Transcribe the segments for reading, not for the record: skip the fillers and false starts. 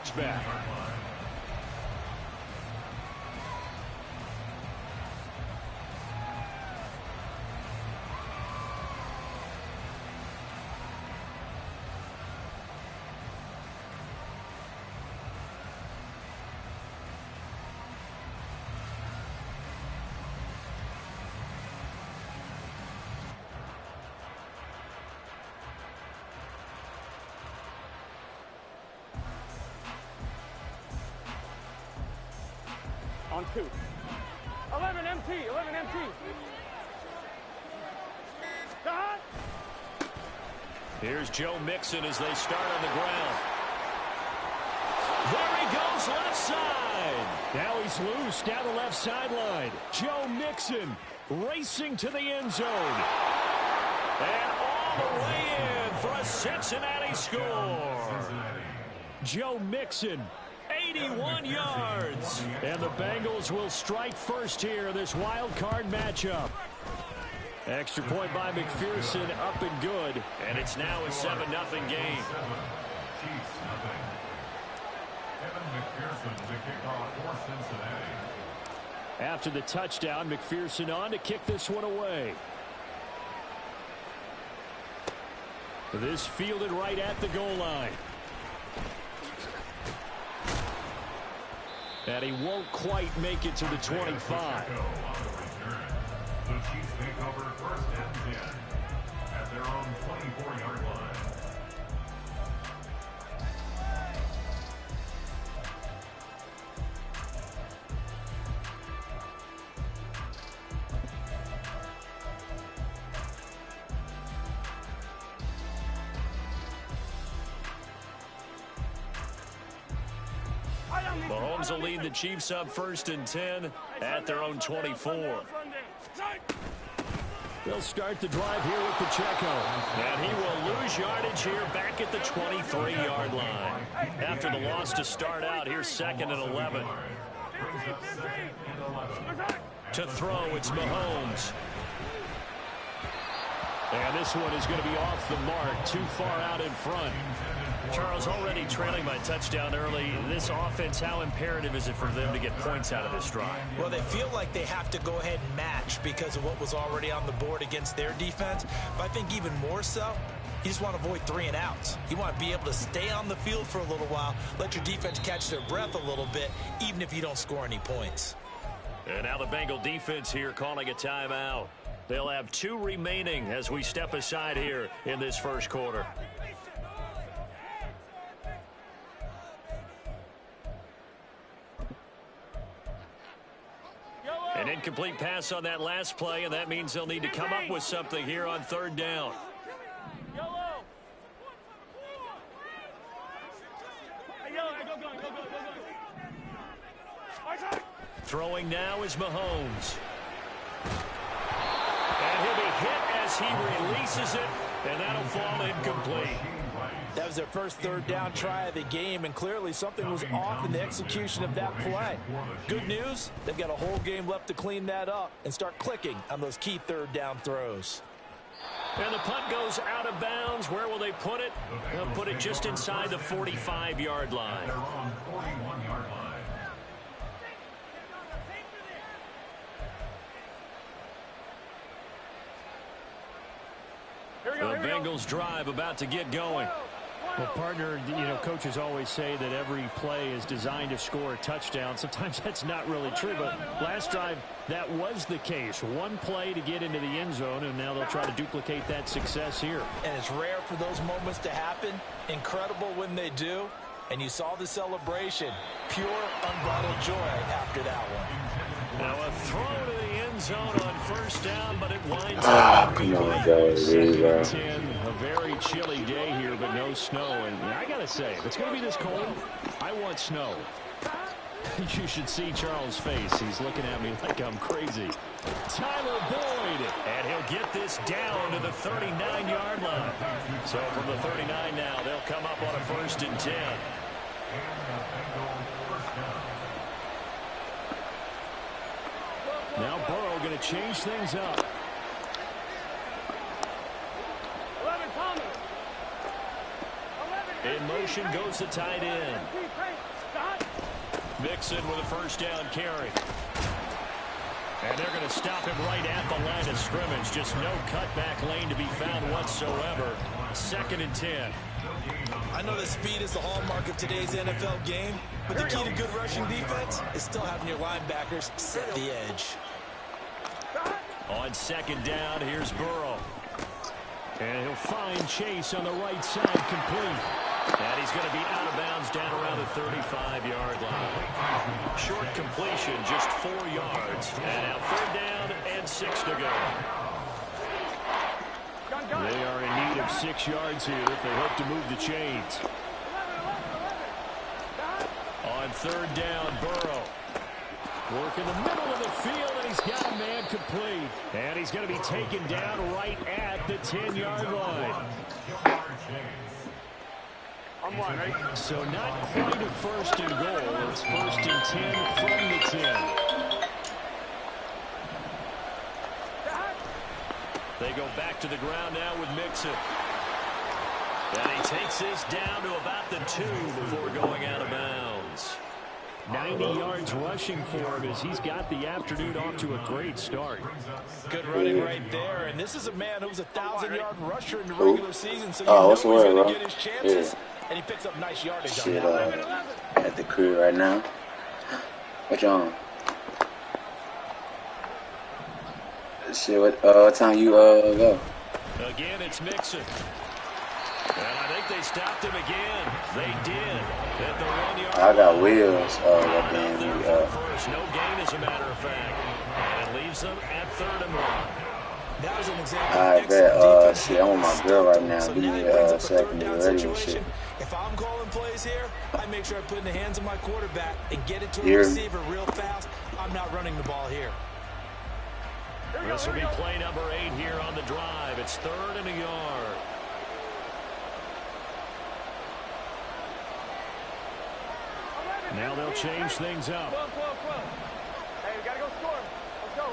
touchback. On 2. 11 MT, 11 MT. Here's Joe Mixon as they start on the ground. There he goes, left side. Now he's loose down the left sideline. Joe Mixon racing to the end zone. And all the way in for a Cincinnati score. Joe Mixon, 81 yards. And the Bengals will strike first here in this wild card matchup. Extra point by McPherson, up and good. And it's now a 7-0 game. After the touchdown, McPherson on to kick this one away. This fielded right at the goal line. And he won't quite make it to the 25. The Chiefs take over first and 10 at their own 24-yard line. Mahomes will lead the Chiefs up first and 10 at their own 24. They'll start the drive here with Pacheco. And he will lose yardage here back at the 23-yard line. After the loss to start out, here's 2nd and 11. To throw, it's Mahomes. And this one is going to be off the mark, too far out in front. Charles, already trailing by touchdown early. This offense, how imperative is it for them to get points out of this drive? Well, they feel like they have to go ahead and match because of what was already on the board against their defense. But I think even more so, you just want to avoid 3 and outs. You want to be able to stay on the field for a little while, let your defense catch their breath a little bit, even if you don't score any points. And now the Bengal defense here calling a timeout. They'll have 2 remaining as we step aside here in this first quarter. An incomplete pass on that last play, and that means they'll need to come up with something here on 3rd down. Throwing now is Mahomes. And he'll be hit as he releases it, and that'll fall incomplete. That was their first 3rd down try of the game, and clearly something was off in the execution of that play. Good news, they've got a whole game left to clean that up and start clicking on those key 3rd down throws. And the punt goes out of bounds. Where will they put it? They'll put it just inside the 45-yard line. The Bengals drive about to get going. Well, partner, coaches always say that every play is designed to score a touchdown. Sometimes that's not really true, but last drive, that was the case. One play to get into the end zone, and now they'll try to duplicate that success here. And it's rare for those moments to happen. Incredible when they do. And you saw the celebration. Pure, unbridled joy after that one. Now a throw to the end zone on 1st down, but it winds up. Come on, guys. Really, 10, a very chilly day here, but no snow. And I got to say, if it's going to be this cold, I want snow. You should see Charles' face. He's looking at me like I'm crazy. Tyler Boyd, and he'll get this down to the 39-yard line. So from the 39 now, they'll come up on a 1st and 10. Now Burrow going to change things up. In motion goes the tight end. Mixon with a first down carry. And they're going to stop him right at the line of scrimmage. Just no cutback lane to be found whatsoever. 2nd and 10. I know that speed is the hallmark of today's NFL game, but the key to good rushing defense is still having your linebackers set the edge. On 2nd down, here's Burrow. And he'll find Chase on the right side, complete. And he's going to be out of bounds down around the 35-yard line. Short completion, just 4 yards. And now 3rd down and 6 to go. They are in need of 6 yards here if they hope to move the chains. On 3rd down, Burrow. Work in the middle of the field, and he's got a man complete. And he's going to be taken down right at the 10-yard line. So not quite a 1st and goal. It's 1st and 10 from the 10. They go back to the ground now with Mixon. And he takes this down to about the 2 before going out of bounds. 90 yards rushing for him as he's got the afternoon off to a great start. Good running right there. And this is a man who's a 1,000-yard rusher in the regular season, so you Oh, know what's he's the word, going to bro? get his chances. Yeah. And he picks up nice yardage Shit, on that. at the crib right now. What you on? Shit, what time you go? Again, it's Mixon. And I think they stopped him again. They did. At the 1-yard I got line. wheels. Out there for first. No gain, as a matter of fact. And it leaves them at 3rd and 1. That was an example I of bet, excellent shit, I'm with my girl right now. So Give now me he brings up a a second to 3rd get down ready and shit. situation. If I'm calling plays here, I make sure I put it in the hands of my quarterback and get it to a Yeah. receiver real fast. I'm not running the ball here. This will be play number 8 here on the drive. It's 3rd and a yard. Now they'll change things up. Hey, we got to go score. Let's go.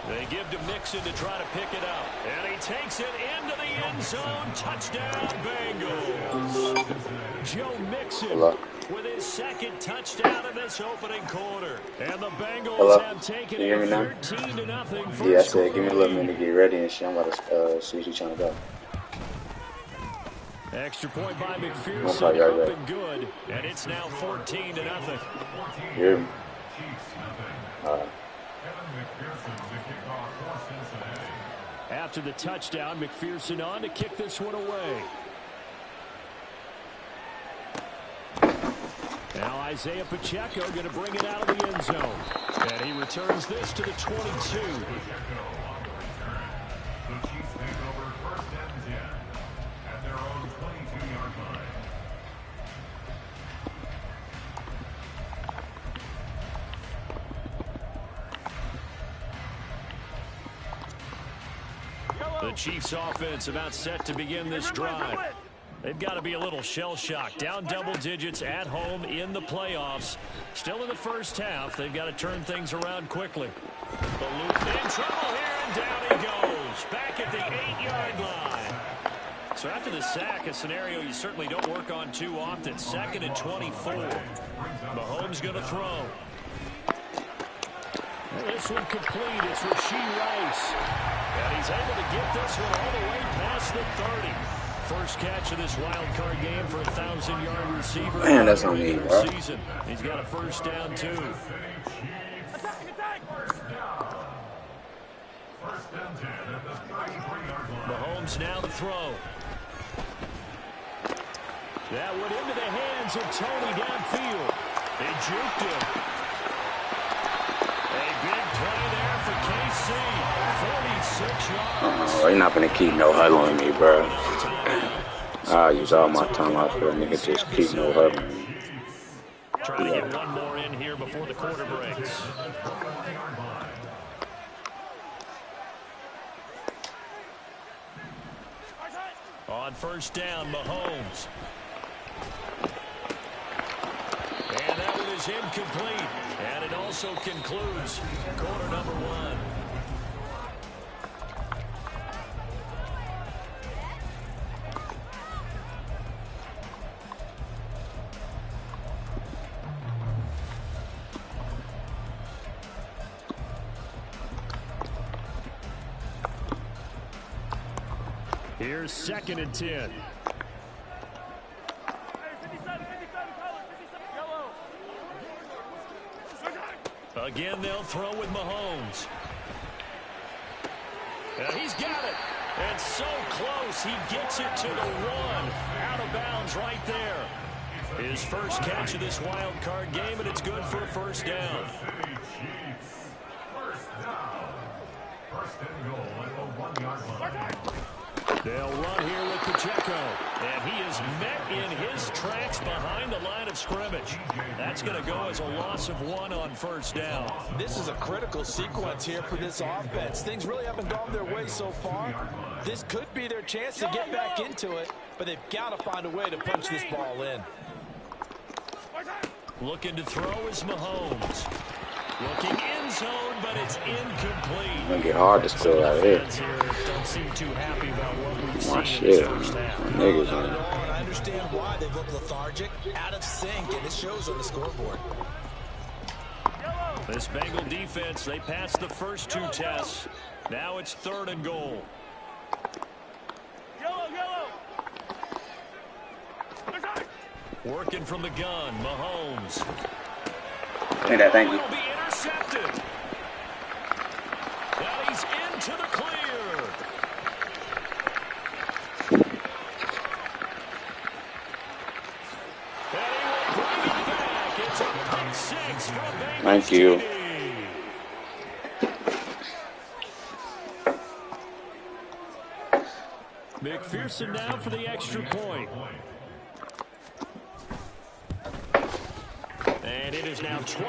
They give to Mixon to try to pick it up. And he takes it into the end zone. Touchdown, Bengals. Joe Mixon with his 2nd touchdown in this opening quarter. And the Bengals have taken Can you hear a me now? 13-0 Yeah, I said, give me a little minute to get ready and shit. I'm about to see if you're trying to go. Extra point by One McPherson, part, y'all up got and good, and it's now 14-0. You hear me? All right. After the touchdown, McPherson on to kick this one away. Now Isaiah Pacheco going to bring it out of the end zone. And he returns this to the 22. The Chiefs take over 1st and 10 at their own 22-yard line. The Chiefs offense about set to begin this drive. They've got to be a little shell-shocked. Down double digits at home in the playoffs. Still in the first half. They've got to turn things around quickly. The loop in trouble here, and down he goes. Back at the 8-yard line. So after the sack, a scenario you certainly don't work on too often. 2nd and 24. Mahomes going to throw. This one complete. It's Rashee Rice. And he's able to get this one all the way past the 30. First catch of this wild card game for a 1,000-yard receiver. Man, that's on me, bro. Season. He's got a first down, too. Mahomes now the throw. That went into the hands of Tony downfield. They juked him. A big play there for KC. 46 yards. Oh, you're not going to keep no huddling me, bro. I'll use all my time out for a nigga just keep no huddling. Trying to get one more in here before the quarter breaks. On first down, Mahomes. And that one is incomplete. And it also concludes quarter number 1. Here's 2nd and 10. Again, they'll throw with Mahomes. He's got it. And so close, he gets it to the 1. Out of bounds right there. His first catch of this wild card game, and it's good for a first down. First and goal at the 1-yard line. They'll run here with Pacheco, and he is met in his tracks behind the line of scrimmage. That's going to go as a loss of 1 on first down. This is a critical sequence here for this offense. Things really haven't gone their way so far. This could be their chance to get back into it, but they've got to find a way to punch this ball in. Looking to throw is Mahomes. Looking end zone, but it's incomplete. It's gonna get hard to score out of here. Don't seem too happy about what we've My seen shit, in this first half. niggas, Not at man. all, and I understand why they look lethargic, out of sync, and it shows on the scoreboard. This Bengal defense, they passed the first 2 tests. Now it's 3rd and goal. Working from the gun, Mahomes. Thank you. Will be intercepted. Now he's into the clear. And he will bring it back. It's a pick 6 for a Bengals Thank you. TD. McPherson now for the extra point. And it is now 21-0.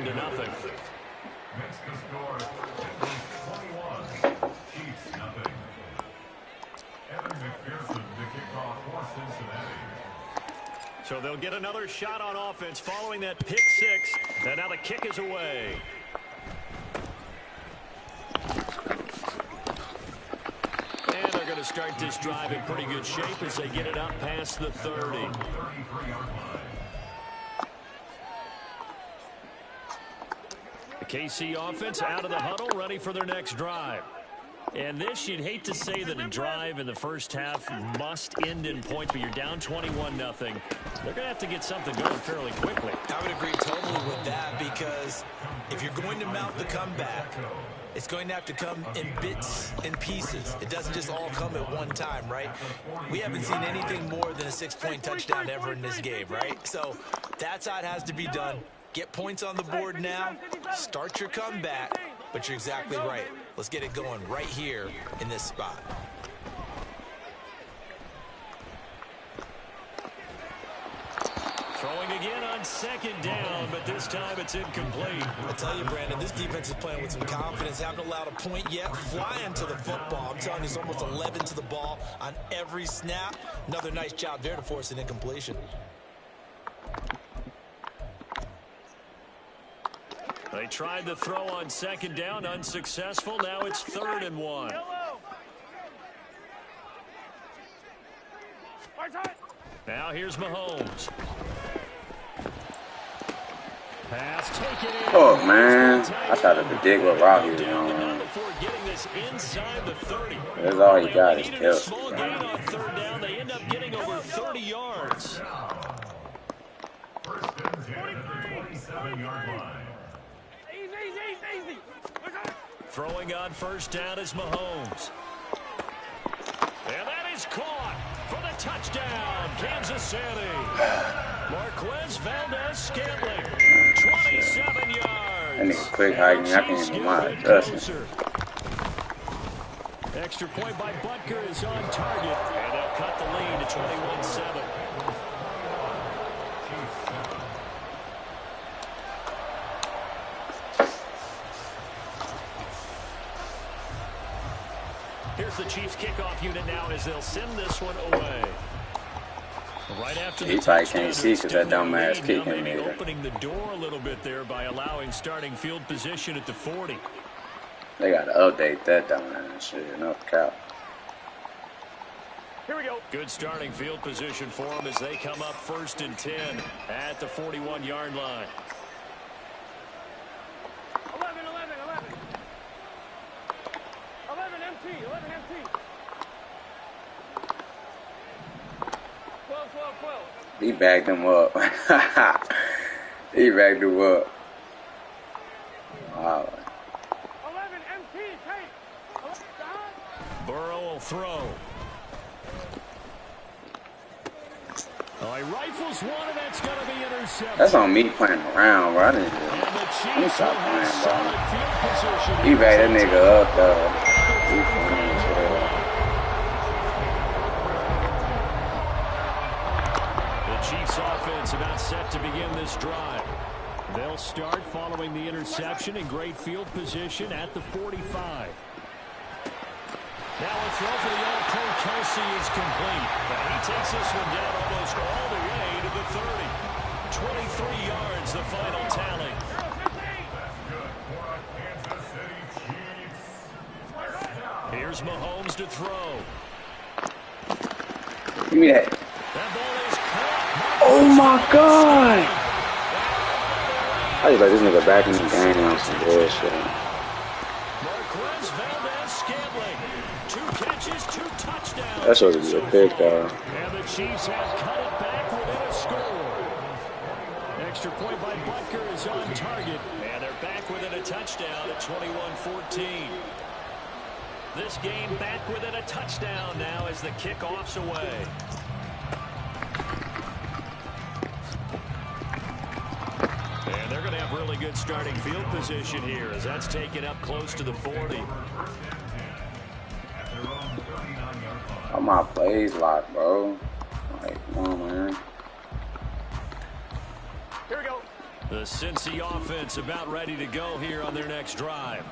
Next to score, Bengals 21, Chiefs nothing. Evan McPherson to kick off for Cincinnati. So they'll get another shot on offense following that pick 6. And now the kick is away. And they're going to start this drive in pretty good shape as they get it up past the 30. 33-yard line. The KC offense out of the huddle, ready for their next drive. And this, you'd hate to say that a drive in the first half must end in points, but you're down 21-0. They're going to have to get something going fairly quickly. I would agree totally with that, because if you're going to mount the comeback, it's going to have to come in bits and pieces. It doesn't just all come at one time, right? We haven't seen anything more than a 6-point touchdown ever in this game, right? So that's how it has to be done. Get points on the board now, start your comeback, but you're exactly right. Let's get it going right here in this spot. Throwing again on 2nd down, but this time it's incomplete. I tell you, Brandon, this defense is playing with some confidence. Haven't allowed a point yet. Flying to the football. I'm telling you, it's almost 11 to the ball on every snap. Another nice job there to force an incompletion. They tried the throw on 2nd down, unsuccessful. Now it's 3rd and 1. Now here's Mahomes. Pass taken in. Oh, man. I tried to predict what route he was on. Before getting this inside the 30. That's all he got is Needed a Kelsey. small gain on 3rd down. They end up getting over 30 yards. First and 10 at the 27-yard line. Easy. Throwing on 1st down is Mahomes. And that is caught for the touchdown, Kansas City. Marquez Valdez-Scantling, 27 yards. That nigga quick hiking. I can't even mind adjusting. Extra point by Butker is on target, and they'll cut the lead to 21-7. Here's the Chiefs kickoff unit now as they'll send this one away. Right after the He probably can't see because that dumbass kick him maybe there. opening the door a little bit there by allowing starting field position at the 40. They got to update that dumbass shit. No cap. Here we go. Good starting field position for them as they come up 1st and 10 at the 41-yard line. 11 empty. He backed him up. He backed him up. Wow. 11 MT, take. Burrow will throw. Oh, he rifles one, and that's going to be intercepted. That's on me playing around, bro. I didn't And the let me Chiefs stop will have playing, solid bro. field position. He backed that nigga up, though. He funny as hell. The Chiefs offense about set to begin this drive. They'll start following the interception in great field position at the 45. Now a throw for the all-pro Kelsey is complete. But he takes this one down almost all the way to the 30. 23 yards, the final tally. Here's Mahomes to throw. Give me that. That ball is caught. Oh my god! I just let this nigga back in the game on some bullshit. Marquez Valdez-Scantling. 2 catches, 2 touchdowns. That's supposed to be a pick, though. And the Chiefs have cut it back within a score. Extra point by Butker is on target. And they're back within a touchdown at 21-14. This game back within a touchdown now as the kickoff's away. And they're going to have really good starting field position here as that's taken up close to the 40. All my plays locked, bro. Like, come on, man. Here we go. The Cincy offense about ready to go here on their next drive.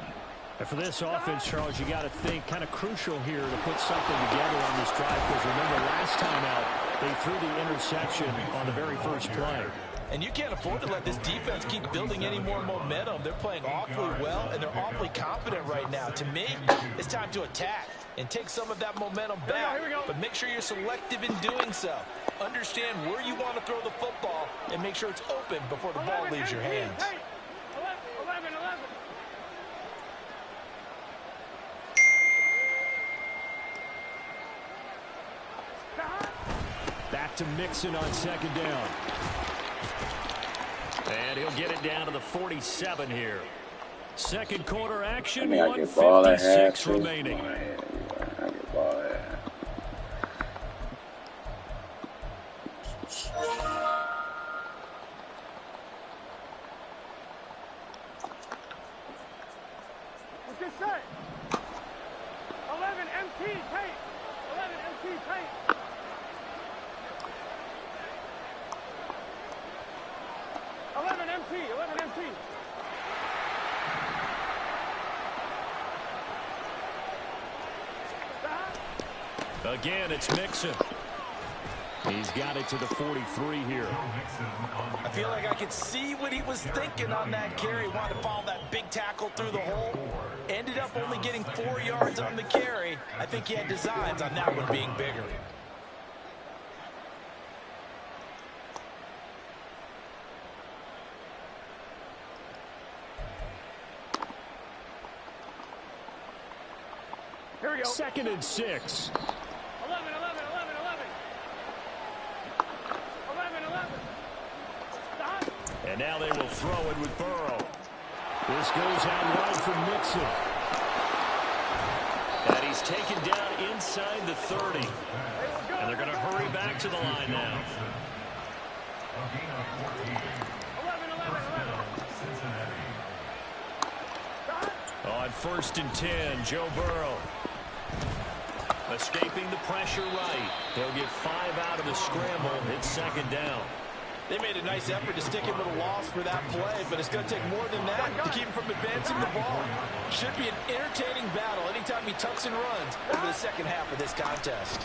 And for this offense, Charles, you got to think kind of crucial here to put something together on this drive because remember last time out they threw the interception on the very first play. And you can't afford to let this defense keep building any more momentum. They're playing awfully well, and they're awfully confident right now. To me, it's time to attack and take some of that momentum back. But make sure you're selective in doing so. Understand where you want to throw the football and make sure it's open before the ball leaves your hands. 11. Back to Mixon on second down. And he'll get it down to the 47 here. Second quarter action, I mean, I get ball at half. 1:56 remaining. I get ball at half. What's this say? 11 MT, take. 11 MT, take. 11 MT, 11 MT. Again, it's Mixon. He's got it to the 43 here. I feel like I could see what he was thinking on that carry. Wanted to follow that big tackle through the hole. Ended up only getting 4 yards on the carry. I think he had designs on that one being bigger. Here we go. 2nd and 6. 11. 11. Stop. And now they will throw it with Burrow. This goes out wide for Mixon. And he's taken down inside the 30. And they're going to hurry back to the line now. 11. On 1st and 10, Joe Burrow. Escaping the pressure right. He'll get 5 out of the scramble. It's 2nd down. They made a nice effort to stick him with a loss for that play, but it's going to take more than that to keep him from advancing the ball. Should be an entertaining battle anytime he tucks and runs over the second half of this contest.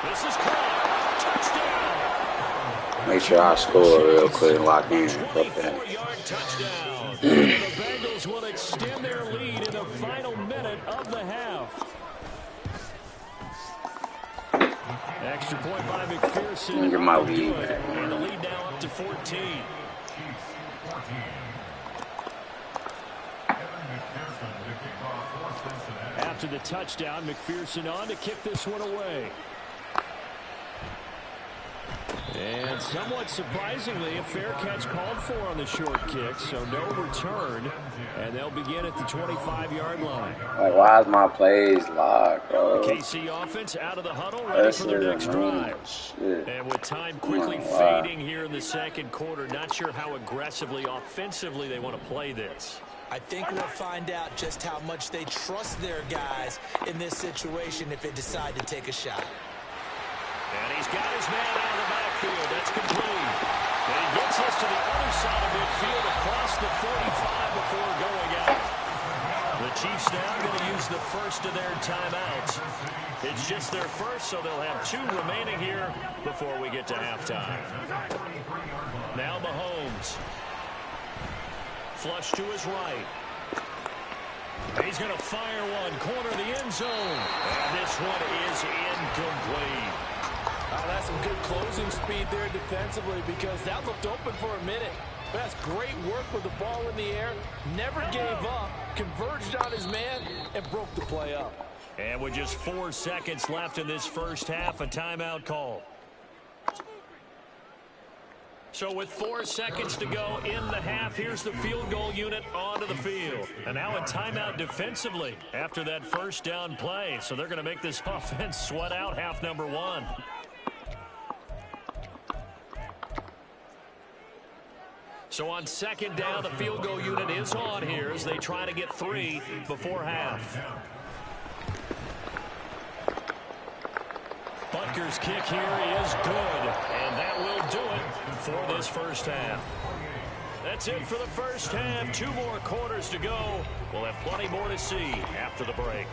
This is caught. Touchdown. Make sure I score real quick and lock in. Fuck that. 24-yard touchdown. The Bengals will extend their lead in the final minute of the half. Extra point by McPherson. Get my lead back, And the lead now up to 14. After the touchdown, McPherson on to kick this one away. And somewhat surprisingly, a fair catch called for on the short kick, so no return, and they'll begin at the 25-yard line. Like, why is my plays locked, bro? KC offense out of the huddle, ready for their next drive. And with time quickly fading here in the second quarter, not sure how aggressively, offensively they want to play this. I think we'll find out just how much they trust their guys in this situation if they decide to take a shot. And he's got his man out of the backfield. That's complete. And he gets us to the other side of midfield across the 45 before going out. The Chiefs now going to use the first of their timeouts. It's just their first, so they'll have 2 remaining here before we get to halftime. Now Mahomes. Flush to his right. He's going to fire one. Corner of the end zone. And this one is incomplete. Oh, that's some good closing speed there defensively because that looked open for a minute. That's great work with the ball in the air. Never gave up. Converged on his man and broke the play up. And with just 4 seconds left in this first half, a timeout call. So with 4 seconds to go in the half, here's the field goal unit onto the field. And now a timeout defensively after that first down play. So they're going to make this offense sweat out half number 1. So on second down, the field goal unit is on here as they try to get 3 before half. Butker's kick here is good, and that will do it for this first half. That's it for the first half. 2 more quarters to go. We'll have plenty more to see after the break.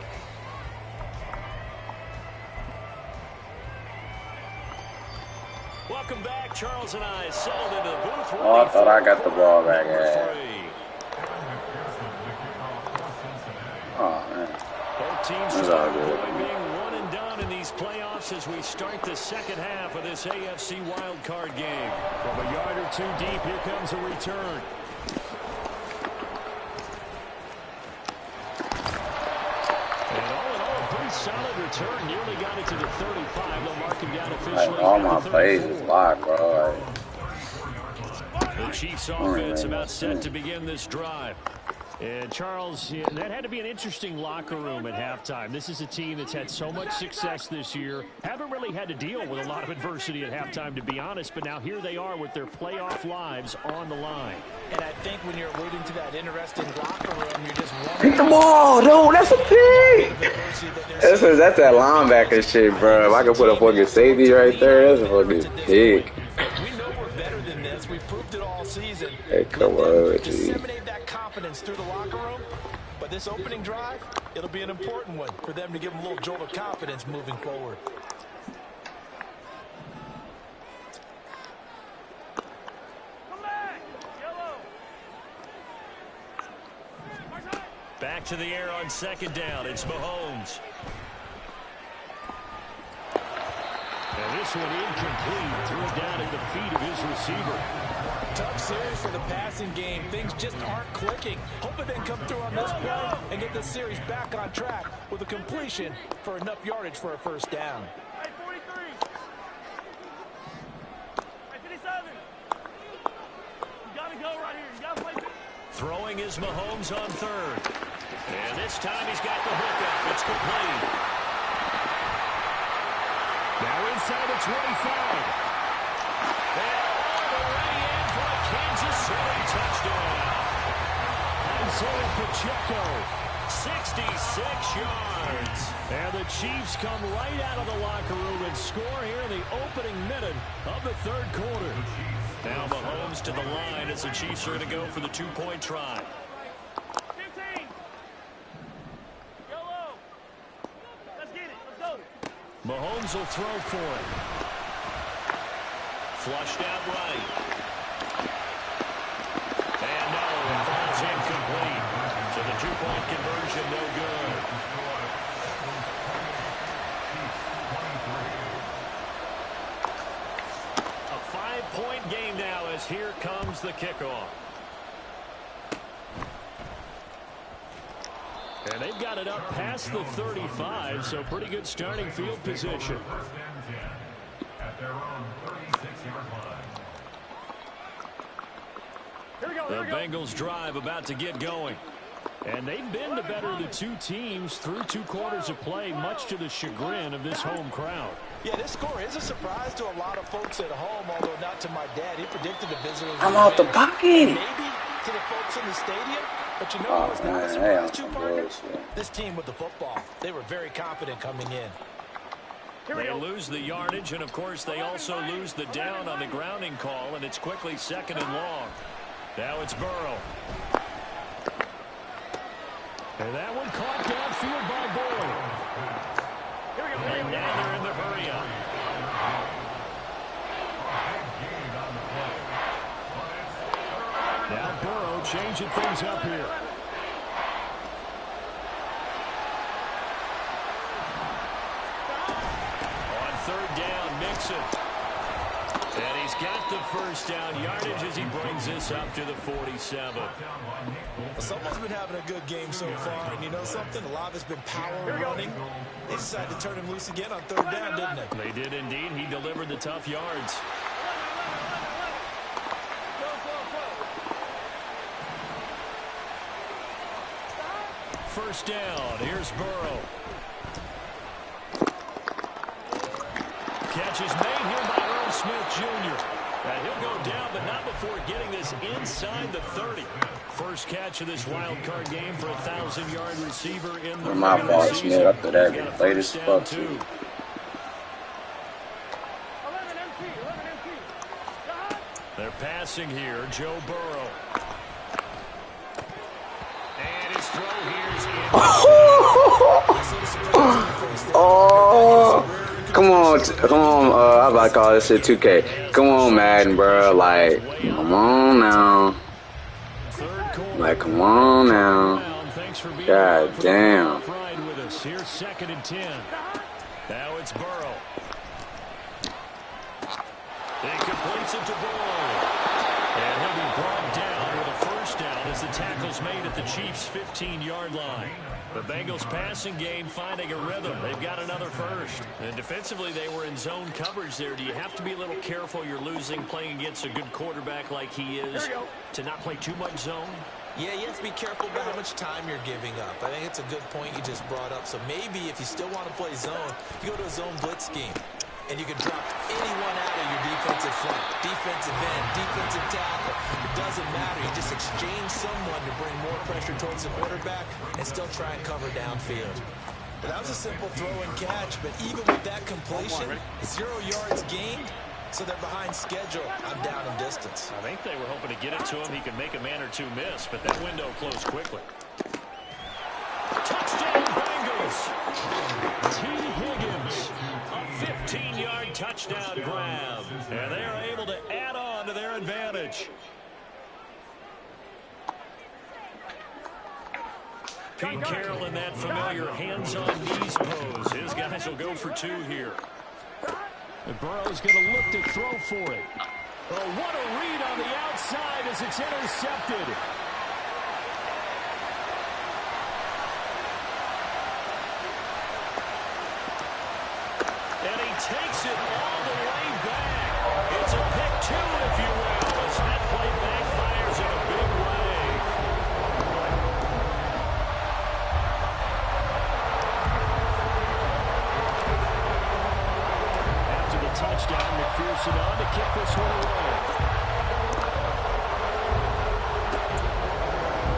Welcome back. Charles and I settled into the booth. Oh, I thought I got the ball back. Oh, man. Both teams avoid being one and done in these playoffs as we start the second half of this AFC wildcard game. From a yard or 2 deep, here comes a return. And all in all, a pretty solid return. Nearly got it to the 35. They'll mark him down officially. Like, all my plays is locked, bro. The Chiefs offense about set to begin this drive. And Charles, that had to be an interesting locker room at halftime. This is a team that's had so much success this year. Haven't really had to deal with a lot of adversity at halftime, to be honest. But now here they are with their playoff lives on the line. And I think when you're alluding to that interesting locker room, you're just pick the ball, no, that's a pick. That's that linebacker shit, bro. If I could put a fucking safety right there, that's a fucking pick. We know we're better than this. We've proved it all season. Hey, come on, disseminate that confidence through the locker room. But this opening drive, it'll be an important one for them to give them a little jolt of confidence moving forward. Back to the air on second down. It's Mahomes. And this one incomplete. Threw it down at the feet of his receiver. Tough series for the passing game. Things just aren't clicking. Hoping they can come through on this play and get the series back on track with a completion for enough yardage for a first down. Hey, 43. Hey, 57. You got to go right here. You got to play. Throwing is Mahomes on third. And this time he's got the hook up. It's complete. Now inside the 25. And all the way in for a Kansas City touchdown. Isaiah Pacheco, 66 yards. And the Chiefs come right out of the locker room and score here in the opening minute of the third quarter. Now Mahomes to the line as the Chiefs are going to go for the 2-point try. 15. Yellow. Let's get it. Let's go. Mahomes will throw for it. Flushed out right. And no, it falls incomplete. So the 2-point conversion no good. A 5-point game now as here comes the kickoff. And they've got it up past the 35, so pretty good starting field position. at their own 36-yard line. The Bengals drive about to get going. And they've been the better of the two teams through 2 quarters of play, much to the chagrin of this home crowd. Yeah, this score is a surprise to a lot of folks at home, although not to my dad. He predicted the visitors. I'm out the pocket. Maybe to the folks in the stadium. But you know what's not a surprise to, partner? This team with the football. They were very confident coming in. They lose the yardage, and, of course, they also lose the down on the grounding call, and it's quickly 2nd and long. Now it's Burrow. And that one caught downfield by Boyd. And now they're in the hurry-up. Now Burrow changing things up here. On 3rd down, Mixon. And he's got the first down yardage as he brings this up to the 47. Someone's been having a good game so far, and you know something? A lot of it's been power running. They decided to turn him loose again on 3rd down, didn't they? They did indeed. He delivered the tough yards. First down. Here's Burrow. Catch is made here by Earl Smith Jr. He'll go down, but not before getting this inside the 30. First catch of this wild card game for a 1,000-yard receiver in the my fault, Smith. I thought that was late as fuck, too. They're passing here. Joe Burrow. And his throw here is in. Oh, come on. I'm about to call this shit 2K. Come on, Madden, bro. Like, come on now. Like, come on now. God damn. Here's 2nd and 10. Now it's Burrow. He completes it to Boyd. And he'll be brought down with a first down as the tackle's made at the Chiefs' 15-yard line. The Bengals passing game finding a rhythm. They've got another first. And defensively, they were in zone coverage there. Do you have to be a little careful you're losing playing against a good quarterback like he is to not play too much zone? Yeah, you have to be careful about how much time you're giving up. I think it's a good point you just brought up. So maybe if you still want to play zone, you go to a zone blitz scheme. And you can drop anyone out of your defensive front, defensive end, defensive tackle. It doesn't matter. You just exchange someone to bring more pressure towards the quarterback and still try and cover downfield. But that was a simple throw and catch, but even with that completion, 0 yards gained, so they're behind schedule. I'm down in distance. I think they were hoping to get it to him. He could make a man or two miss, but that window closed quickly. Touchdown, Bengals. T. Higgins. A 15-yard touchdown grab. And they are able to add on to their advantage. Pete Carroll in that familiar hands-on-knees pose. His guys will go for 2 here. And Burrow's going to look to throw for it. Oh, what a read on the outside as it's intercepted. And he takes it all the way back. It's a pick 2, if you will, as that play backfires in a big way. After the touchdown, McPherson on to kick this one away.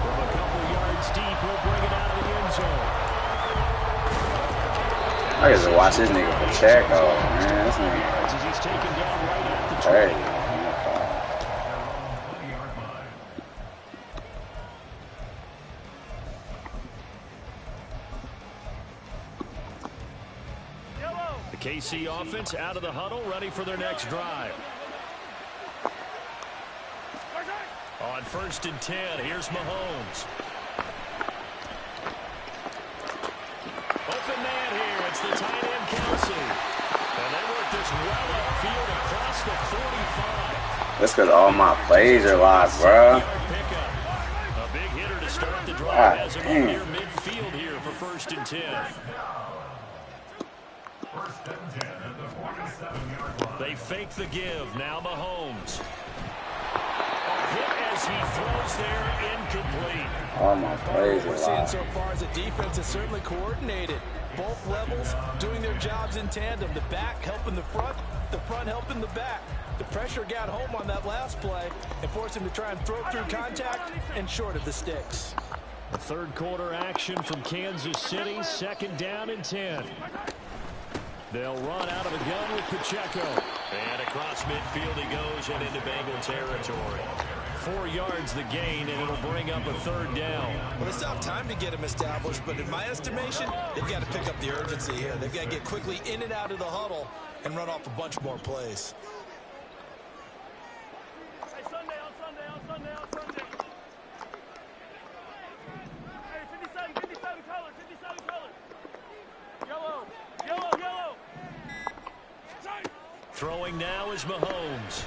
From a couple yards deep, he'll bring it out of the end zone. I just watch this nigga for check. Oh, man. This nigga. He's taken down right at the 20. The KC offense out of the huddle, ready for their next drive. On 1st and 10, here's Mahomes. Open man here. It's the tight end, Kelsey. And they work this well upfield across the 45. That's because all my plays are live, bro. A big hitter to start the drive as a near midfield here for 1st and 10. First and 10 at the 47-yard line. They fake the give. Now Mahomes. A hit as he throws there, incomplete. Oh, my praise What we're is seeing loud. so far is a defense is certainly coordinated. Both levels doing their jobs in tandem. The back helping the front helping the back. The pressure got home on that last play and forced him to try and throw through contact and short of the sticks. The third quarter action from Kansas City. 2nd down and 10. They'll run out of the gun with Pacheco. And across midfield he goes and into Bengal territory. 4 yards the gain, and it'll bring up a 3rd down. Well, they still have time to get him established, but in my estimation, they've got to pick up the urgency here. They've got to get quickly in and out of the huddle and run off a bunch more plays. Hey, Sunday. Hey, 57 colors. Yellow. Throwing now is Mahomes.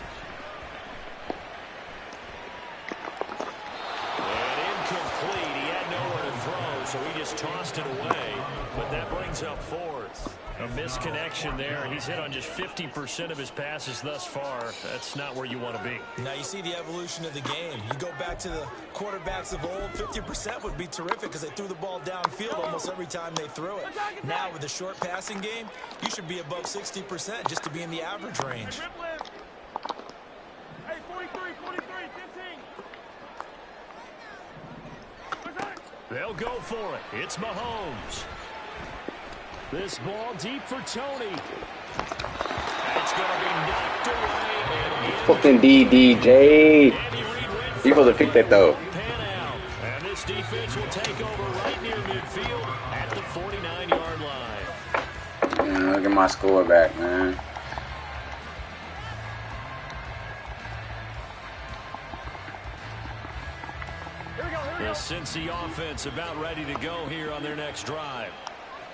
And incomplete. He had nowhere to throw, so he just tossed it away. But that brings up 4th. A misconnection there. He's hit on just 50% of his passes thus far. That's not where you want to be. Now you see the evolution of the game. You go back to the quarterbacks of old, 50% would be terrific because they threw the ball downfield almost every time they threw it. Now with the short passing game, you should be above 60% just to be in the average range. Hey, 43, 15. They'll go for it. It's Mahomes. This ball deep for Tony. That's going to be knocked away. Fucking DDJ. You supposed to pick that though. Pan out. And this defense will take over right near midfield at the 49-yard line. Man, look at my score back, man. The Cincy offense about ready to go here on their next drive.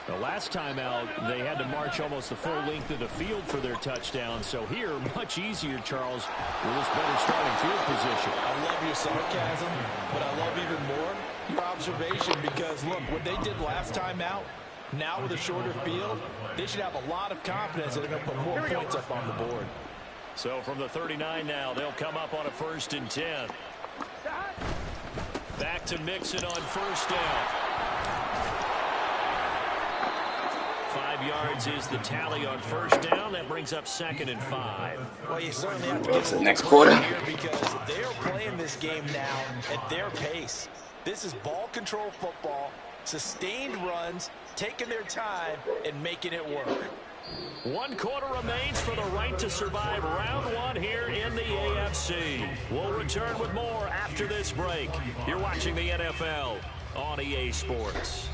The last time out, they had to march almost the full length of the field for their touchdown. So here, much easier, Charles, with this better starting field position. I love your sarcasm, but I love even more your observation because, look, what they did last time out, now with a shorter field, they should have a lot of confidence that they're going to put more points up on the board. So from the 39 now, they'll come up on a 1st and 10. Back to Mixon on 1st down. 5 yards is the tally on 1st down. That brings up 2nd and 5. Well, you certainly have to get the next quarter here because they are playing this game now at their pace. This is ball control football, sustained runs, taking their time and making it work. 1 quarter remains for the right to survive round 1 here in the AFC. We'll return with more after this break. You're watching the NFL on EA Sports.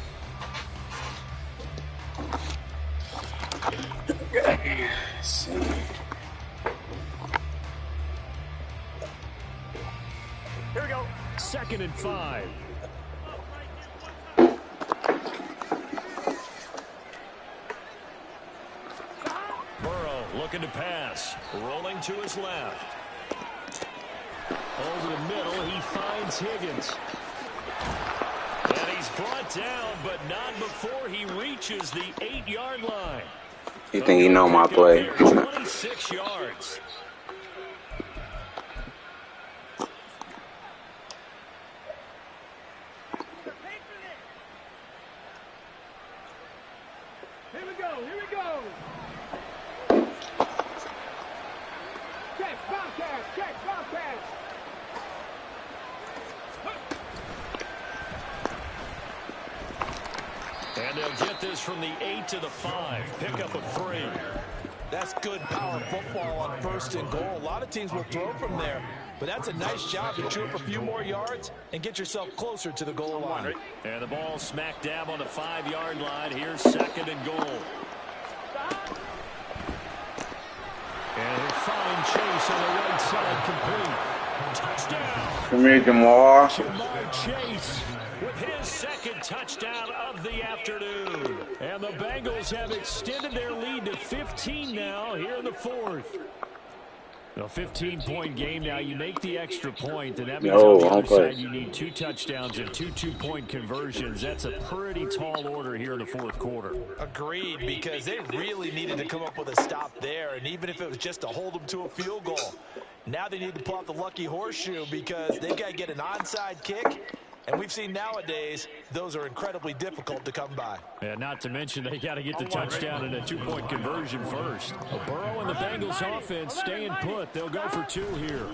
Here we go. 2nd and 5. Burrow looking to pass. Rolling to his left. Over the middle, he finds Higgins. And he's brought down, but not before he reaches the 8-yard line. You think you know my play? 26 yards. Here we go. Catch, Bobcat. And they'll get this from the 8 to the 5. Pick up a 3. That's good power football on 1st and goal. A lot of teams will throw from there, but that's a nice job to chew up a few more yards and get yourself closer to the goal line. And the ball smack dab on the 5-yard line. Here's 2nd and goal. And he'll find Chase on the right side complete. Touchdown. Come here, Jamar. Jamar Chase with his 2nd touchdown of the afternoon. And the Bengals have extended their lead to 15 now here in the 4th. A 15-point game now. You make the extra point, and that means No, on the other play. side you need 2 touchdowns and 2 two-point conversions. That's a pretty tall order here in the fourth quarter. Agreed, because they really needed to come up with a stop there, and even if it was just to hold them to a field goal. Now they need to pull out the lucky horseshoe because they've got to get an onside kick. And we've seen nowadays, those are incredibly difficult to come by. And not to mention, they got to get the touchdown and a 2-point conversion first. Burrow and the Bengals offense staying put. They'll go for 2 here.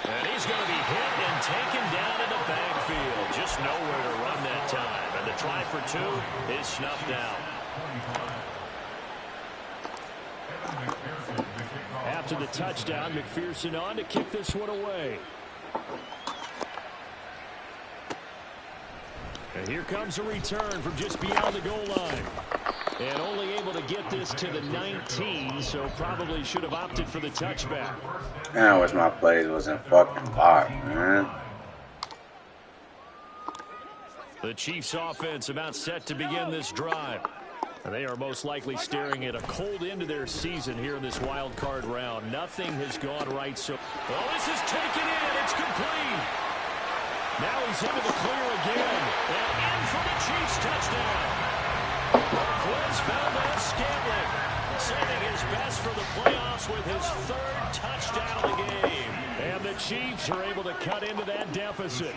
And he's going to be hit and taken down in the backfield. Just nowhere to run that time. And the try for 2 is snuffed out. After the touchdown, McPherson on to kick this one away. And here comes a return from just beyond the goal line. And only able to get this to the 19, so probably should have opted for the touchback. Man, I wish my plays wasn't fucking locked, man. The Chiefs offense about set to begin this drive. And they are most likely staring at a cold end of their season here in this wild card round. Nothing has gone right so. Well, this is taken in. It's complete. Now he's into the clear again. And in for the Chiefs touchdown. Marquez Valdez-Scantling saving his best for the playoffs with his 3rd touchdown of the game. And the Chiefs are able to cut into that deficit.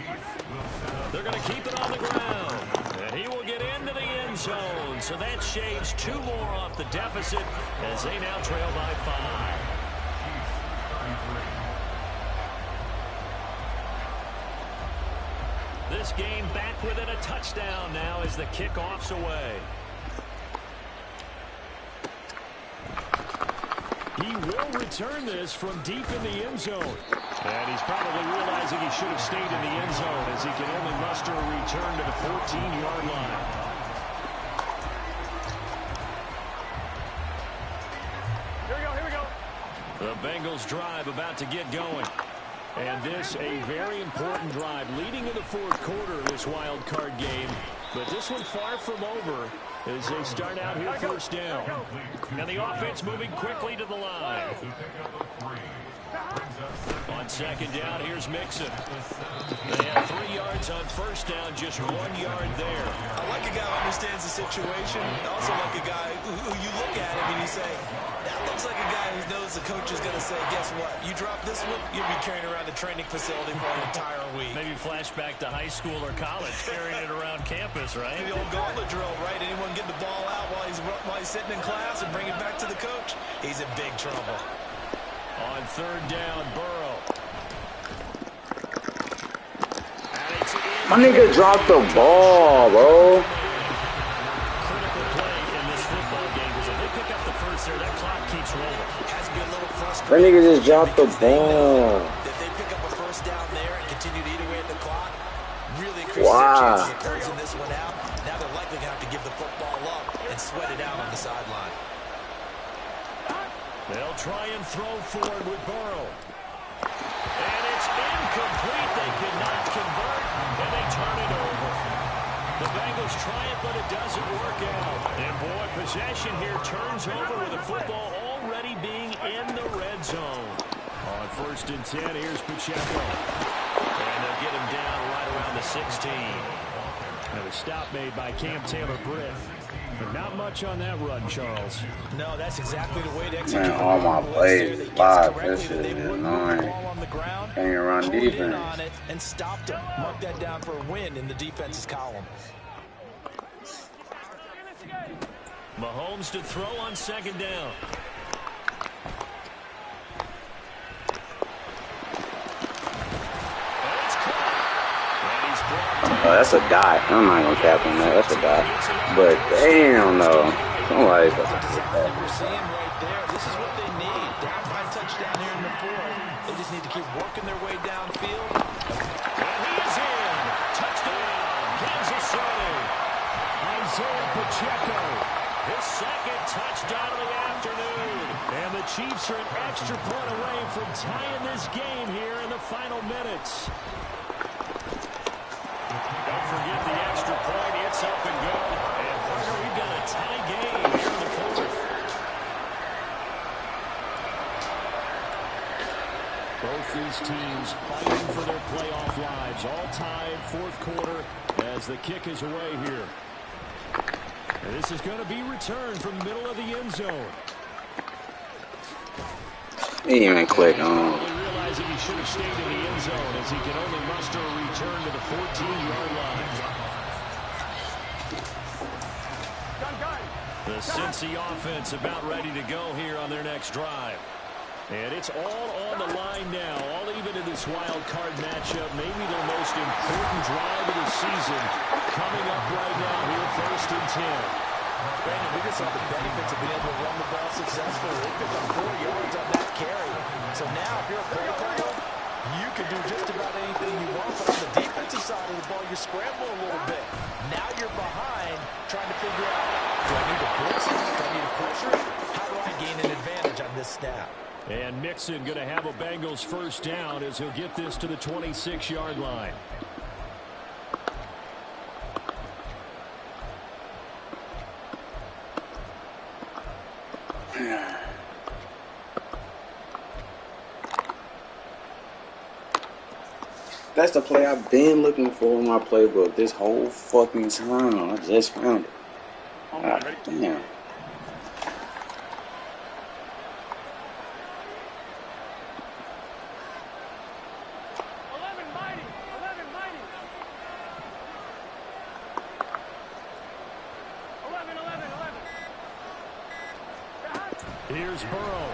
They're going to keep it on the ground. And he will get into the end zone. So that shaves 2 more off the deficit as they now trail by 5. This game back within a touchdown now as the kickoff's away. He will return this from deep in the end zone. And he's probably realizing he should have stayed in the end zone as he can only muster a return to the 14-yard line. Here we go. The Bengals drive about to get going. And this a very important drive leading in the fourth quarter of this wild card game. But this one far from over as they start out here first down. And the offense moving quickly to the line. On second down, here's Mixon. They have 3 yards on first down, just 1 yard there. I like a guy who understands the situation. I also like a guy who you look at him and you say, that looks like a guy who knows the coach is going to say, guess what? You drop this one, you'll be carrying around the training facility for an entire week. Maybe flashback to high school or college, carrying it around campus, right? The old gauntlet drill, right? Anyone get the ball out while he's sitting in class and bring it back to the coach? He's in big trouble. On third down, Burrow. My nigga dropped the ball, bro. Critical play in this football game because if they pick up the first there, that clock keeps rolling. Has to be a little frustrating. That nigga just dropped the ball. That they pick up a first down there and continue to eat away at the clock really increases their chances of closing this one out. Now they're likely going to have to give the football up and sweat it out on the sideline. They'll try and throw forward with Burrow. And it's incomplete. They cannot convert, and they turn it over. The Bengals try it, but it doesn't work out. And boy, possession here turns over with the football already being in the red zone. On 1st and 10, here's Pacheco. And they'll get him down right around the 16. And a stop made by Cam Taylor-Britt. But not much on that run, Charles. No, that's exactly the way to execute. Man, all my plays live. This shit is annoying. Can't even run defense. On it and stopped him. Mark that down for a win in the defense's column. Mahomes to throw on second down. Oh, that's a dot. I'm not gonna cap on that. That's a dot. But damn, no. Somebody's about to get that. We're seeing right there. This is what they need. Down by touchdown here in the fourth. They just need to keep working their way downfield. And he is in. Touchdown, Kansas City. Isaiah Pacheco. His 2nd touchdown of the afternoon. And the Chiefs are an extra point away from tying this game here in the final minutes. Don't forget the extra point. It's up and good. And Parker, we've got a tie game here in the fourth. both these teams fighting for their playoff lives. All tied, fourth quarter, as the kick is away here. And this is going to be returned from the middle of the end zone. He ain't quick. Probably realizing he should have stayed in the end zone as he can only muster a return to the 14-yard line. The Cincy offense about ready to go here on their next drive. And it's all on the line now, all even in this wild card matchup. Maybe their most important drive of the season coming up right now here, 1st and 10. Brandon, we just saw the benefits of being able to run the ball successfully. They picked up 4 yards on that carry. So now, if you're a play caller, you can do just about anything you want. But on the defensive side of the ball, you're scrambling a little bit. Now you're behind, trying to figure out, do I need to blitz it? Do I need to pressure it? How do I gain an advantage on this snap? And Mixon going to have a Bengals first down as he'll get this to the 26-yard line. That's the play I've been looking for in my playbook this whole fucking time. I just found it. God damn. Here's Burrow.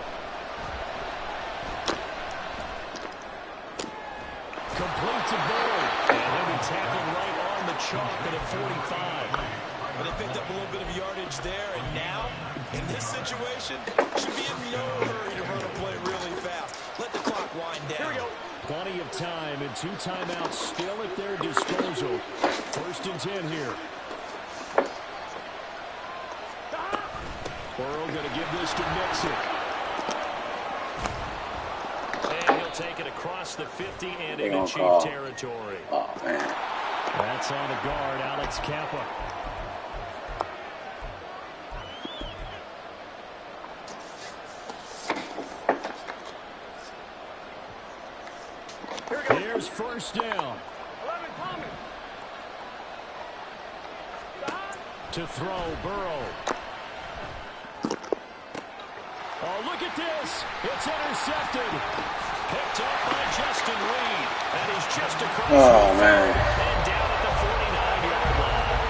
Complete to Burrow. And he'll be tackled right on the chalk at a 45. But they picked up a little bit of yardage there, and now, in this situation, should be in no hurry to run a play really fast. Let the clock wind down. Here we go. Plenty of time and 2 timeouts still at their disposal. 1st and 10 here. Burrow going to give this to Mixon. And he'll take it across the 50 and into Chief territory. Oh, man. That's on the guard, Alex Kappa. Here's first down. To throw, Burrow. Oh, look at this. It's intercepted. Picked up by Justin Reed. And he's just across the man. And down at the 49-yard line.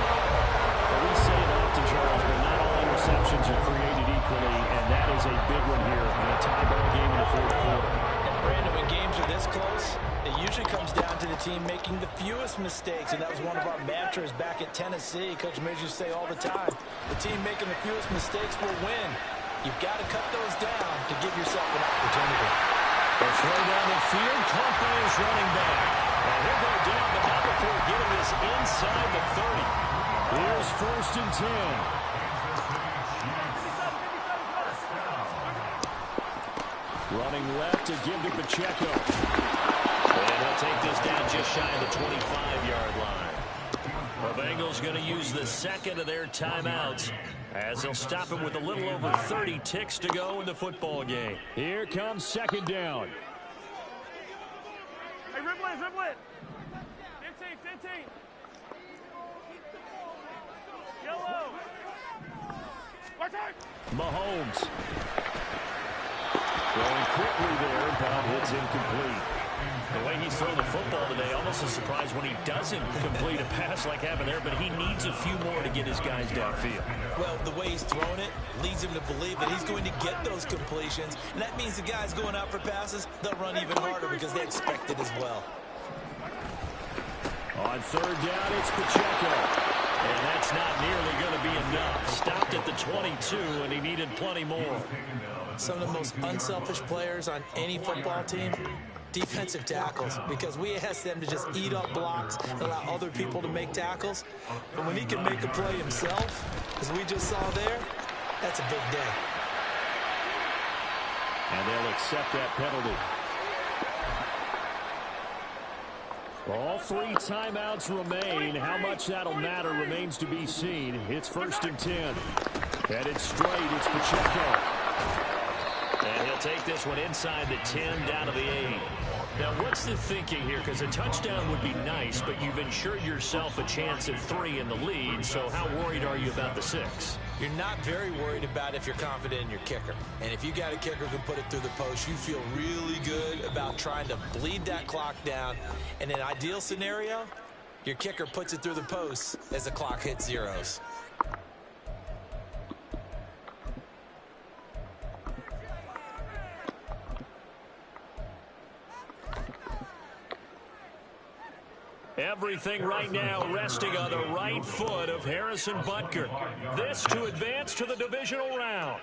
Well, we say it often, Charles, but not all interceptions are created equally, and that is a big one here in a tie-ball game in the 4th quarter. And Brandon, when games are this close, it usually comes down to the team making the fewest mistakes, and that was one of our mantras back at Tennessee. Coach Midge used to say all the time, the team making the fewest mistakes will win. You've got to cut those down to give yourself an opportunity. The throw down the field, Compa is running back. And he'll go down, but not before getting this inside the 30. Here's 1st and 10. Running left to give to Pacheco. And he'll take this down just shy of the 25-yard line. The Bengals going to use the second of their timeouts as they'll stop him with a little over 30 ticks to go in the football game. Here comes 2nd down. Hey, dribble it. 15. Yellow. Mahomes. Throwing quickly there, but it's incomplete. The way he's throwing the football today, almost a surprise when he doesn't complete a pass like happened there, but he needs a few more to get his guys downfield. Well, the way he's thrown it leads him to believe that he's going to get those completions, and that means the guys going out for passes, they'll run even harder because they expect it as well. On 3rd down, it's Pacheco. And that's not nearly going to be enough. Stopped at the 22, and he needed plenty more. Some of the most unselfish players on any football team, defensive tackles, because we ask them to just eat up blocks and allow other people to make tackles. But when he can make a play himself, as we just saw there, that's a big day. And they'll accept that penalty. All 3 timeouts remain. How much that'll matter remains to be seen. It's 1st and 10. Headed straight, it's Pacheco. And he'll take this one inside the 10, down to the 8. Now, what's the thinking here? Because a touchdown would be nice, but you've ensured yourself a chance at 3 in the lead, so how worried are you about the 6? You're not very worried about if you're confident in your kicker. And if you got a kicker who can put it through the post, you feel really good about trying to bleed that clock down. In an ideal scenario, your kicker puts it through the post as the clock hits zeros. Everything right now resting on the right foot of Harrison Butker. This to advance to the divisional round.